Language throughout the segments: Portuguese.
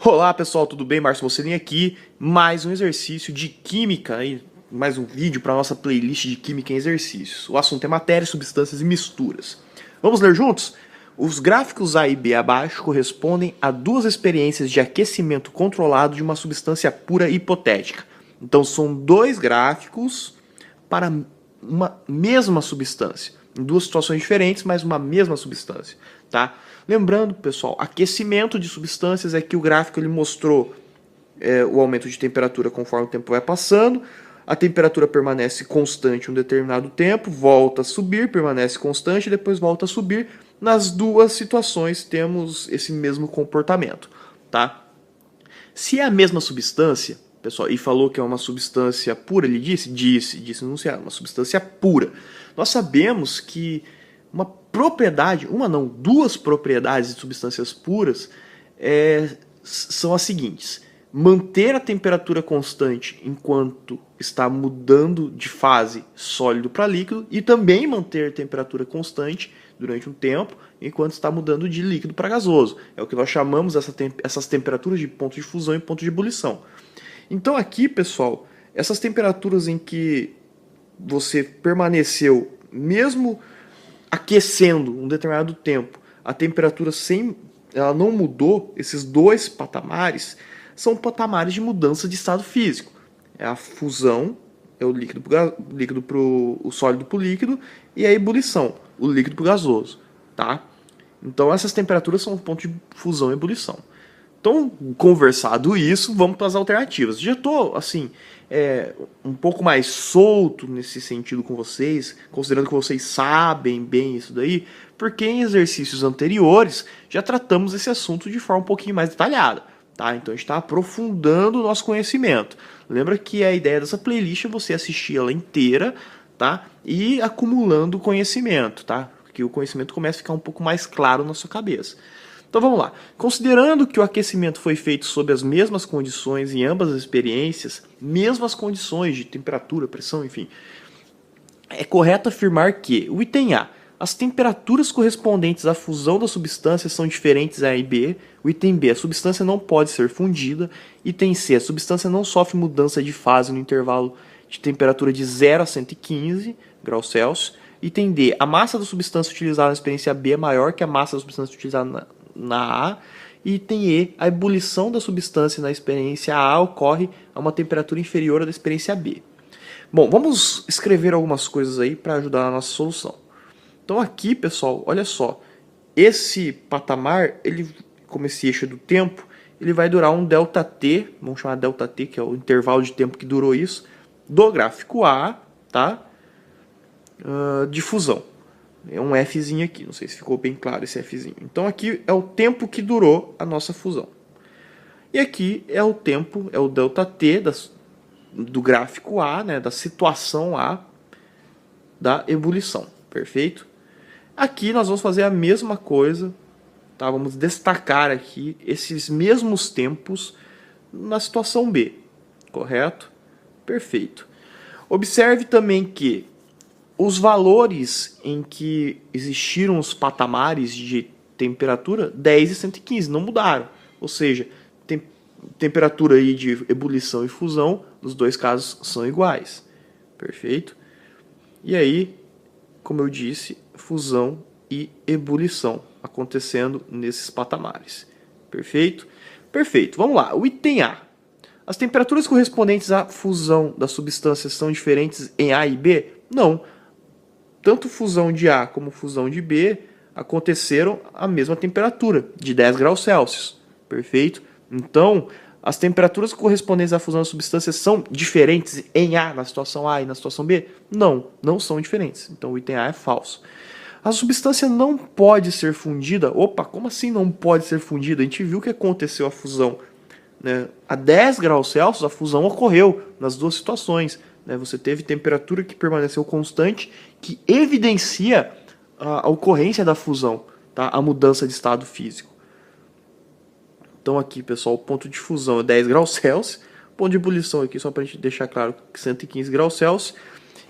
Olá pessoal, tudo bem? Márcio Mocelin aqui, mais um exercício de química, mais um vídeo para a nossa playlist de química em exercícios. O assunto é matéria, substâncias e misturas. Vamos ler juntos? Os gráficos A e B abaixo correspondem a duas experiências de aquecimento controlado de uma substância pura hipotética. Então são dois gráficos para uma mesma substância, em duas situações diferentes, mas uma mesma substância, tá? Lembrando, pessoal, aquecimento de substâncias é que o gráfico ele mostrou o aumento de temperatura conforme o tempo vai passando, a temperatura permanece constante um determinado tempo, volta a subir, permanece constante e depois volta a subir. Nas duas situações temos esse mesmo comportamento, tá? Se é a mesma substância, pessoal, e falou que é uma substância pura, ele disse no enunciado, uma substância pura. Nós sabemos que uma propriedade, duas propriedades de substâncias puras são as seguintes: manter a temperatura constante enquanto está mudando de fase sólido para líquido e também manter a temperatura constante durante um tempo enquanto está mudando de líquido para gasoso. É o que nós chamamos essas temperaturas de ponto de fusão e ponto de ebulição. Então aqui, pessoal, essas temperaturas em que você permaneceu, mesmo aquecendo um determinado tempo, a temperatura ela não mudou, esses dois patamares são patamares de mudança de estado físico. É a fusão, é o líquido para o sólido para o líquido, e a ebulição, o líquido para o gasoso, tá? Então essas temperaturas são o ponto de fusão e ebulição. Então, conversado isso, vamos para as alternativas. Já estou, assim, um pouco mais solto nesse sentido com vocês, considerando que vocês sabem bem isso daí, porque em exercícios anteriores já tratamos esse assunto de forma um pouquinho mais detalhada, tá? Então a gente está aprofundando o nosso conhecimento. Lembra que a ideia dessa playlist é você assistir ela inteira, tá? E acumulando conhecimento, tá? Porque o conhecimento começa a ficar um pouco mais claro na sua cabeça. Então vamos lá. Considerando que o aquecimento foi feito sob as mesmas condições em ambas as experiências, mesmas condições de temperatura, pressão, enfim, é correto afirmar que o item A, as temperaturas correspondentes à fusão das substâncias são diferentes A e B. O item B, a substância não pode ser fundida. Item C, a substância não sofre mudança de fase no intervalo de temperatura de 0 a 115 graus Celsius. Item D, a massa da substância utilizada na experiência B é maior que a massa da substância utilizada na A. E item E, a ebulição da substância na experiência A ocorre a uma temperatura inferior à da experiência B. Bom, vamos escrever algumas coisas aí para ajudar na nossa solução. Então aqui, pessoal, olha só, esse patamar, ele, como esse eixo do tempo, ele vai durar um ΔT, vamos chamar ΔT, que é o intervalo de tempo que durou isso, do gráfico A, tá? De fusão. É um Fzinho aqui, não sei se ficou bem claro esse Fzinho. Então aqui é o tempo que durou a nossa fusão. E aqui é o tempo, é o ΔT do gráfico A, né, da situação A da ebulição, perfeito? Aqui nós vamos fazer a mesma coisa, tá? Vamos destacar aqui esses mesmos tempos na situação B, correto? Perfeito. Observe também que os valores em que existiram os patamares de temperatura, 10 e 115, não mudaram. Ou seja, temperatura aí de ebulição e fusão, nos dois casos, são iguais. Perfeito? E aí, como eu disse, fusão e ebulição acontecendo nesses patamares. Perfeito? Perfeito. Vamos lá. O item A. As temperaturas correspondentes à fusão das substâncias são diferentes em A e B? Não. Tanto fusão de A como fusão de B aconteceram à mesma temperatura, de 10 graus Celsius. Perfeito? Então, as temperaturas correspondentes à fusão das substâncias são diferentes em A, na situação A e na situação B? Não, não são diferentes. Então o item A é falso. A substância não pode ser fundida. Opa, como assim não pode ser fundida? A gente viu que aconteceu a fusão, né? A 10 graus Celsius a fusão ocorreu nas duas situações, né? Você teve temperatura que permaneceu constante, que evidencia a ocorrência da fusão, tá? A mudança de estado físico. Então aqui, pessoal, o ponto de fusão é 10 graus Celsius. O ponto de ebulição aqui, só para a gente deixar claro, que 115 graus Celsius.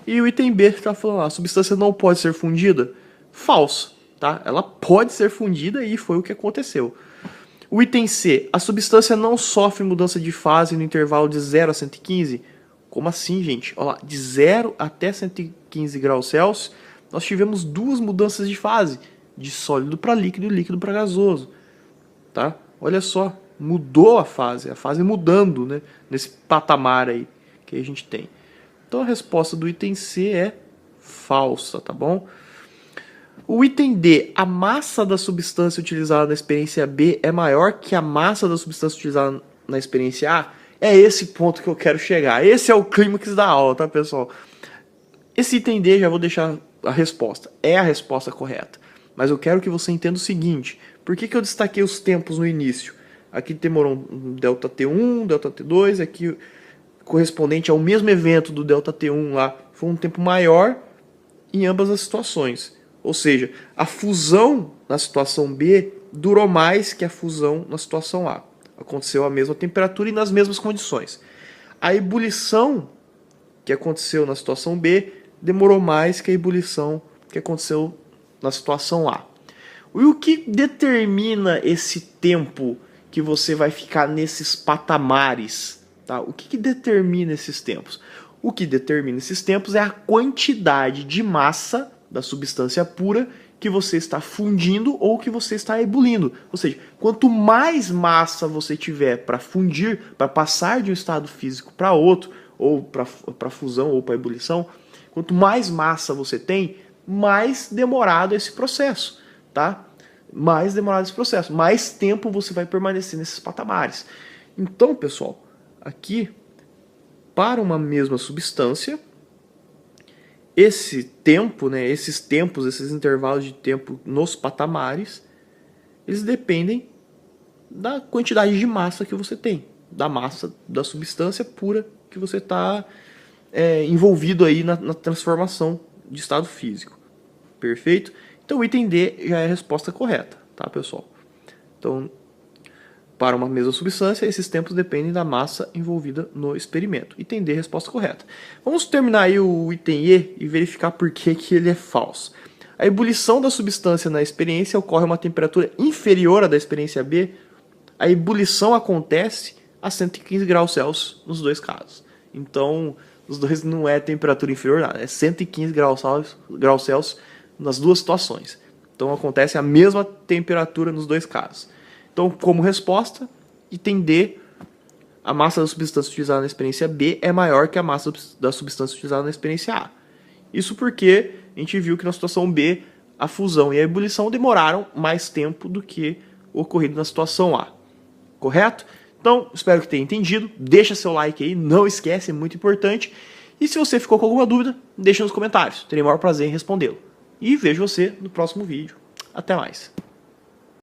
E o item B está falando lá, a substância não pode ser fundida. Falso, tá? Ela pode ser fundida e foi o que aconteceu. O item C, a substância não sofre mudança de fase no intervalo de 0 a 115? Como assim, gente? Olha lá, de 0 até 115 graus Celsius, nós tivemos duas mudanças de fase, de sólido para líquido e líquido para gasoso. Tá? Olha só, mudou a fase mudando, né, nesse patamar aí que a gente tem. Então a resposta do item C é falsa, tá bom? O item D, a massa da substância utilizada na experiência B é maior que a massa da substância utilizada na experiência A? É esse ponto que eu quero chegar. Esse é o clímax da aula, tá, pessoal? Esse item D, já vou deixar a resposta. É a resposta correta. Mas eu quero que você entenda o seguinte. Por que eu destaquei os tempos no início? Aqui demorou um delta T1, delta T2, aqui correspondente ao mesmo evento do delta T1 lá, foi um tempo maior em ambas as situações. Ou seja, a fusão na situação B durou mais que a fusão na situação A. Aconteceu a mesma temperatura e nas mesmas condições. A ebulição que aconteceu na situação B demorou mais que a ebulição que aconteceu na situação A. E o que determina esse tempo que você vai ficar nesses patamares? Tá? O que determina esses tempos? O que determina esses tempos é a quantidade de massa da substância pura que você está fundindo ou que você está ebulindo. Ou seja, quanto mais massa você tiver para fundir, para passar de um estado físico para outro, ou para fusão ou para ebulição, quanto mais massa você tem, mais demorado é esse processo, tá? Mais demorado esse processo, mais tempo você vai permanecer nesses patamares. Então, pessoal, aqui, para uma mesma substância, esse tempo, né, esses tempos, esses intervalos de tempo nos patamares, eles dependem da quantidade de massa que você tem, da massa da substância pura que você está envolvido aí na transformação de estado físico. Perfeito? Então o item D já é a resposta correta, tá, pessoal? Então, para uma mesma substância, esses tempos dependem da massa envolvida no experimento. Item D, resposta correta. Vamos terminar aí o item E e verificar por que ele é falso. A ebulição da substância na experiência ocorre a uma temperatura inferior à da experiência B. A ebulição acontece a 115 graus Celsius nos dois casos. Então, os dois não é temperatura inferior, nada, é 115 graus Celsius nas duas situações. Então, acontece a mesma temperatura nos dois casos. Então, como resposta, item D, a massa da substância utilizada na experiência B é maior que a massa da substância utilizada na experiência A. Isso porque a gente viu que na situação B, a fusão e a ebulição demoraram mais tempo do que o ocorrido na situação A. Correto? Então, espero que tenha entendido. Deixa seu like aí, não esquece, é muito importante. E se você ficou com alguma dúvida, deixa nos comentários. Terei o maior prazer em respondê-lo. E vejo você no próximo vídeo. Até mais.